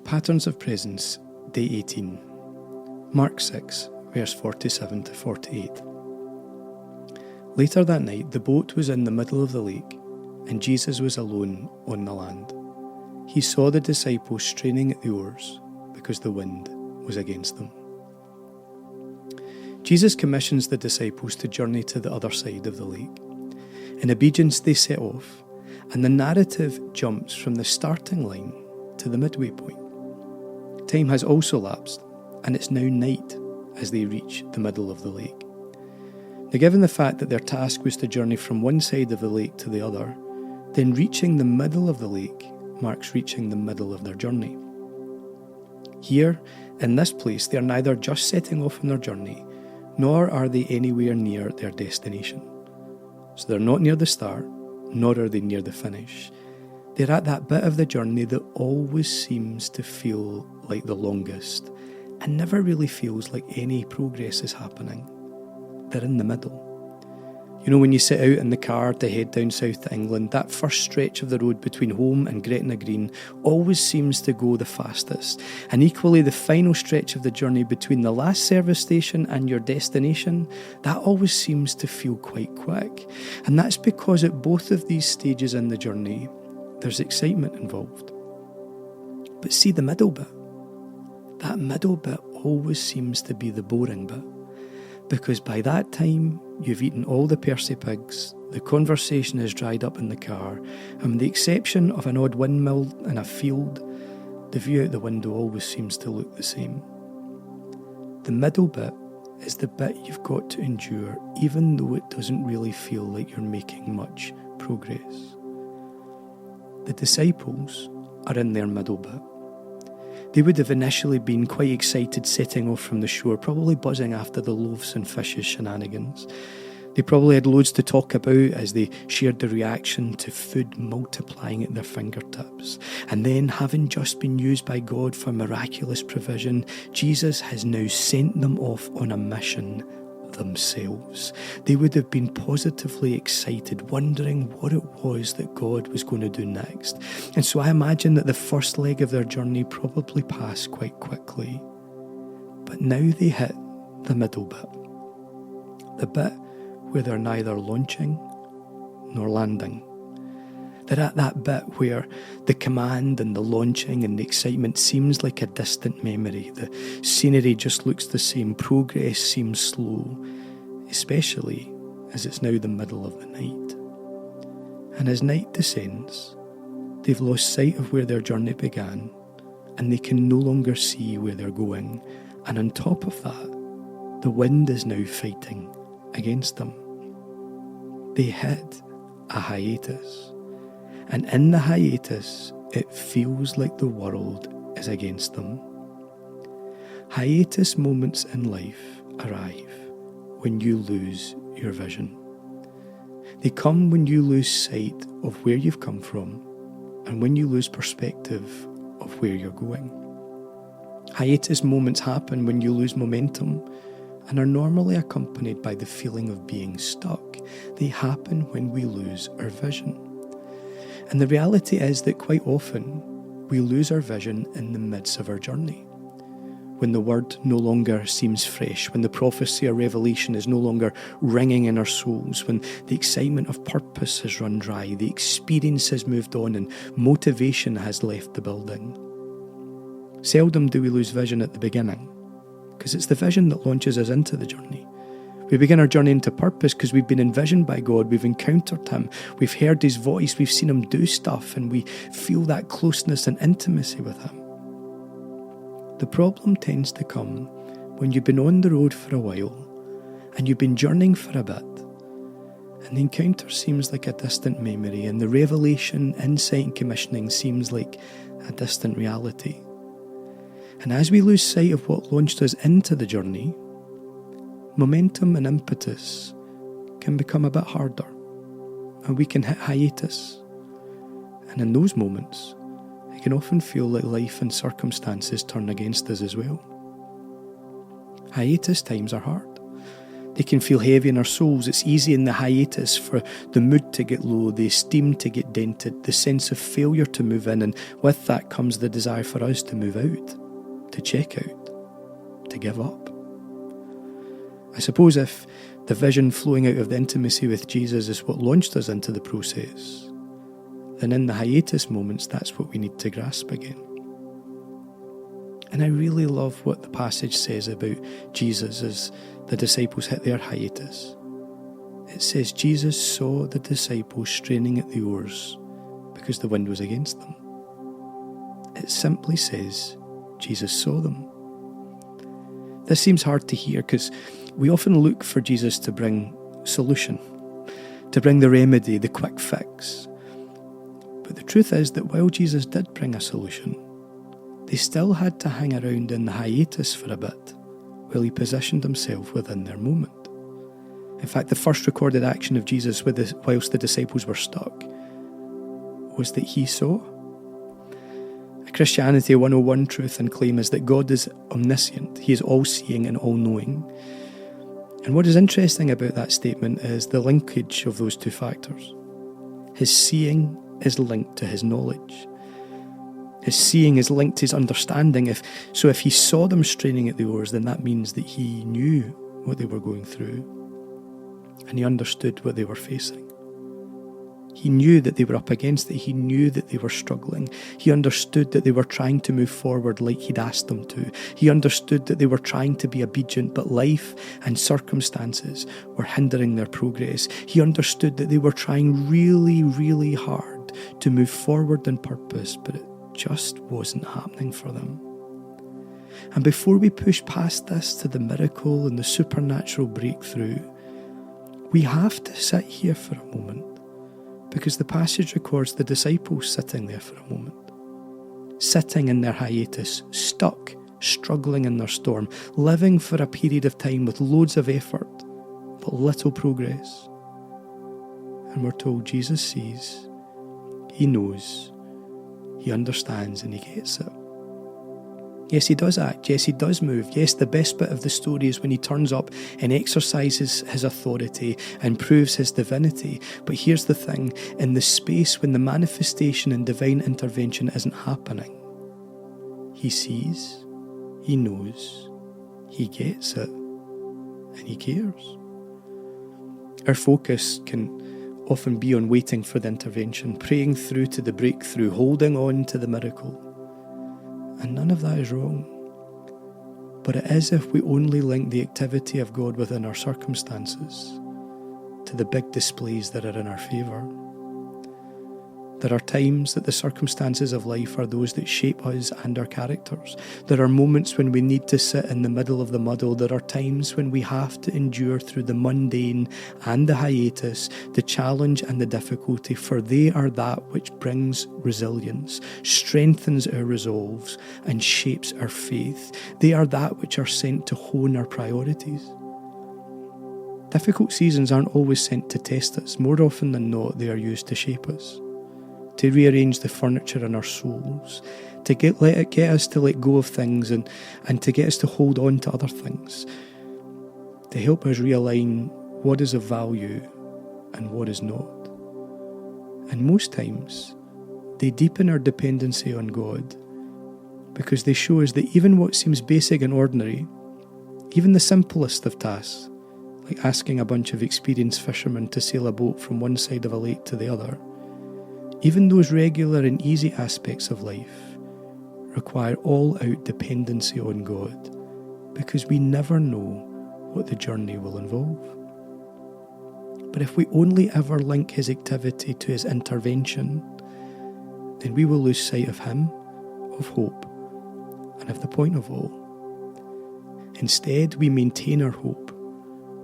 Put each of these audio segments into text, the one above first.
Patterns of Presence, Day 18. Mark 6, verse 47 to 48. Later that night, the boat was in the middle of the lake, and Jesus was alone on the land. He saw the disciples straining at the oars because the wind was against them. Jesus commissions the disciples to journey to the other side of the lake. In obedience, they set off, and the narrative jumps from the starting line to the midway point. Time has also lapsed, and it's now night as they reach the middle of the lake. Now, given the fact that their task was to journey from one side of the lake to the other, then reaching the middle of the lake marks reaching the middle of their journey. Here, in this place, they are neither just setting off on their journey, nor are they anywhere near their destination. So they're not near the start, nor are they near the finish. They're at that bit of the journey that always seems to feel like the longest and never really feels like any progress is happening. They're in the middle. You know, when you set out in the car to head down south to England, that first stretch of the road between home and Gretna Green always seems to go the fastest. And equally, the final stretch of the journey between the last service station and your destination, that always seems to feel quite quick. And that's because at both of these stages in the journey, there's excitement involved. But see the middle bit. That middle bit always seems to be the boring bit. Because by that time, you've eaten all the Percy pigs, the conversation has dried up in the car, and with the exception of an odd windmill in a field, the view out the window always seems to look the same. The middle bit is the bit you've got to endure, even though it doesn't really feel like you're making much progress. The disciples are in their middle bit. They would have initially been quite excited setting off from the shore, probably buzzing after the loaves and fishes shenanigans. They probably had loads to talk about as they shared the reaction to food multiplying at their fingertips. And then, having just been used by God for miraculous provision, Jesus has now sent them off on a mission themselves. They would have been positively excited, wondering what it was that God was going to do next. And so I imagine that the first leg of their journey probably passed quite quickly. But now they hit the middle bit. The bit where they're neither launching nor landing. They're at that bit where the command and the launching and the excitement seems like a distant memory. The scenery just looks the same. Progress seems slow, especially as it's now the middle of the night. And as night descends, they've lost sight of where their journey began, and they can no longer see where they're going. And on top of that, the wind is now fighting against them. They hit a hiatus. And in the hiatus, it feels like the world is against them. Hiatus moments in life arrive when you lose your vision. They come when you lose sight of where you've come from and when you lose perspective of where you're going. Hiatus moments happen when you lose momentum and are normally accompanied by the feeling of being stuck. They happen when we lose our vision. And the reality is that quite often we lose our vision in the midst of our journey. When the word no longer seems fresh, when the prophecy or revelation is no longer ringing in our souls, when the excitement of purpose has run dry, the experience has moved on and motivation has left the building. Seldom do we lose vision at the beginning, because it's the vision that launches us into the journey. We begin our journey into purpose because we've been envisioned by God, we've encountered Him, we've heard His voice, we've seen Him do stuff, and we feel that closeness and intimacy with Him. The problem tends to come when you've been on the road for a while and you've been journeying for a bit, and the encounter seems like a distant memory, and the revelation, insight and commissioning seems like a distant reality. And as we lose sight of what launched us into the journey, momentum and impetus can become a bit harder, and we can hit hiatus. And in those moments, it can often feel like life and circumstances turn against us as well. Hiatus times are hard. They can feel heavy in our souls. It's easy in the hiatus for the mood to get low, the esteem to get dented, the sense of failure to move in, and with that comes the desire for us to move out, to check out, to give up. I suppose if the vision flowing out of the intimacy with Jesus is what launched us into the process, then in the hiatus moments, that's what we need to grasp again. And I really love what the passage says about Jesus as the disciples hit their hiatus. It says Jesus saw the disciples straining at the oars because the wind was against them. It simply says Jesus saw them. This seems hard to hear because we often look for Jesus to bring solution, to bring the remedy, the quick fix. But the truth is that while Jesus did bring a solution, they still had to hang around in the hiatus for a bit while he positioned himself within their moment. In fact, the first recorded action of Jesus whilst the disciples were stuck was that he saw. A Christianity 101 truth and claim is that God is omniscient. He is all-seeing and all-knowing. And what is interesting about that statement is the linkage of those two factors. His seeing is linked to his knowledge. His seeing is linked to his understanding. If he saw them straining at the oars, then that means that he knew what they were going through and he understood what they were facing. He knew that they were up against it. He knew that they were struggling. He understood that they were trying to move forward like he'd asked them to. He understood that they were trying to be obedient, but life and circumstances were hindering their progress. He understood that they were trying really, really hard to move forward in purpose, but it just wasn't happening for them. And before we push past this to the miracle and the supernatural breakthrough, we have to sit here for a moment, because the passage records the disciples sitting there for a moment, sitting in their hiatus, stuck, struggling in their storm, living for a period of time with loads of effort, but little progress. And we're told Jesus sees, he knows, he understands, and he gets it. Yes, he does act. Yes, he does move. Yes, the best bit of the story is when he turns up and exercises his authority and proves his divinity. But here's the thing, in the space when the manifestation and divine intervention isn't happening, he sees, he knows, he gets it, and he cares. Our focus can often be on waiting for the intervention, praying through to the breakthrough, holding on to the miracle. And none of that is wrong. But it is if we only link the activity of God within our circumstances to the big displays that are in our favour. There are times that the circumstances of life are those that shape us and our characters. There are moments when we need to sit in the middle of the muddle. There are times when we have to endure through the mundane and the hiatus, the challenge and the difficulty, for they are that which brings resilience, strengthens our resolves and shapes our faith. They are that which are sent to hone our priorities. Difficult seasons aren't always sent to test us. More often than not, they are used to shape us, to rearrange the furniture in our souls, to get us to let go of things and to get us to hold on to other things, to help us realign what is of value and what is not. And most times, they deepen our dependency on God because they show us that even what seems basic and ordinary, even the simplest of tasks, like asking a bunch of experienced fishermen to sail a boat from one side of a lake to the other, even those regular and easy aspects of life require all-out dependency on God, because we never know what the journey will involve. But if we only ever link his activity to his intervention, then we will lose sight of him, of hope, and of the point of all. Instead, we maintain our hope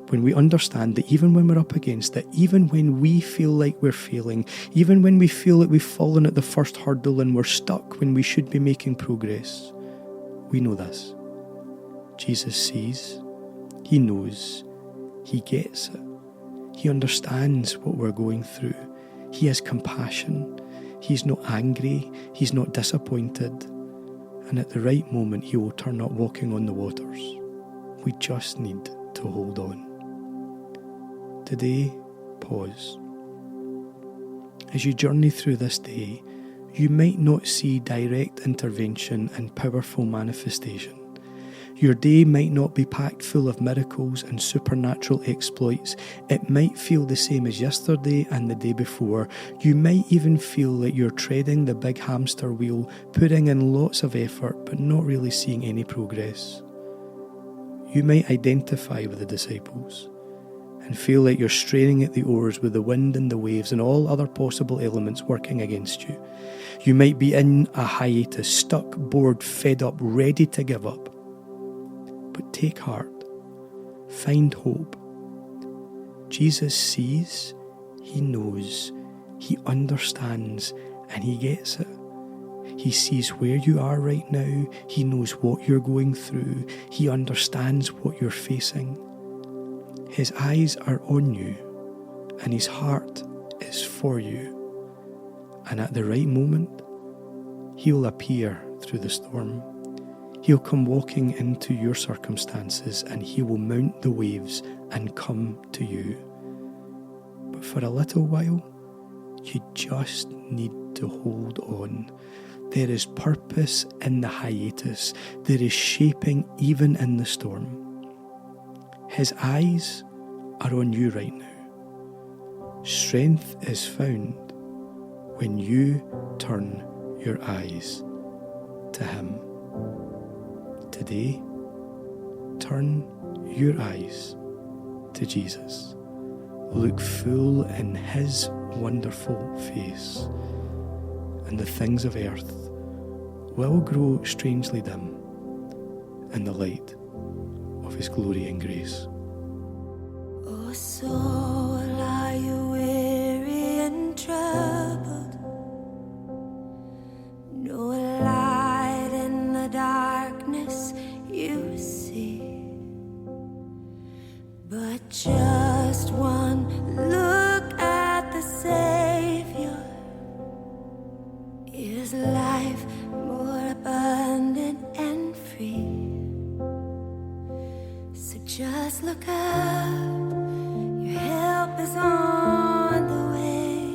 when we understand that even when we're up against it, even when we feel like we're failing, even when we feel like we've fallen at the first hurdle and we're stuck when we should be making progress, we know this. Jesus sees, he knows, he gets it. He understands what we're going through. He has compassion. He's not angry. He's not disappointed. And at the right moment, he will turn up walking on the waters. We just need to hold on. Today, pause. As you journey through this day, you might not see direct intervention and powerful manifestation. Your day might not be packed full of miracles and supernatural exploits. It might feel the same as yesterday and the day before. You might even feel that you're treading the big hamster wheel, putting in lots of effort but not really seeing any progress. You might identify with the disciples and feel like you're straining at the oars with the wind and the waves and all other possible elements working against you. You might be in a hiatus, stuck, bored, fed up, ready to give up. But take heart. Find hope. Jesus sees, He knows, He understands, and He gets it. He sees where you are right now. He knows what you're going through. He understands what you're facing. His eyes are on you, and His heart is for you. And at the right moment, He'll appear through the storm. He'll come walking into your circumstances, and He will mount the waves and come to you. But for a little while, you just need to hold on. There is purpose in the hiatus. There is shaping even in the storm. His eyes are on you right now. Strength is found when you turn your eyes to Him. Today, turn your eyes to Jesus. Look full in His wonderful face, and the things of earth will grow strangely dim in the light of His glory and grace. Oh, soul, are you weary and troubled? No light in the darkness you see, but just one look at the Savior. Is life more abundant and free? So just look up, your help is on the way.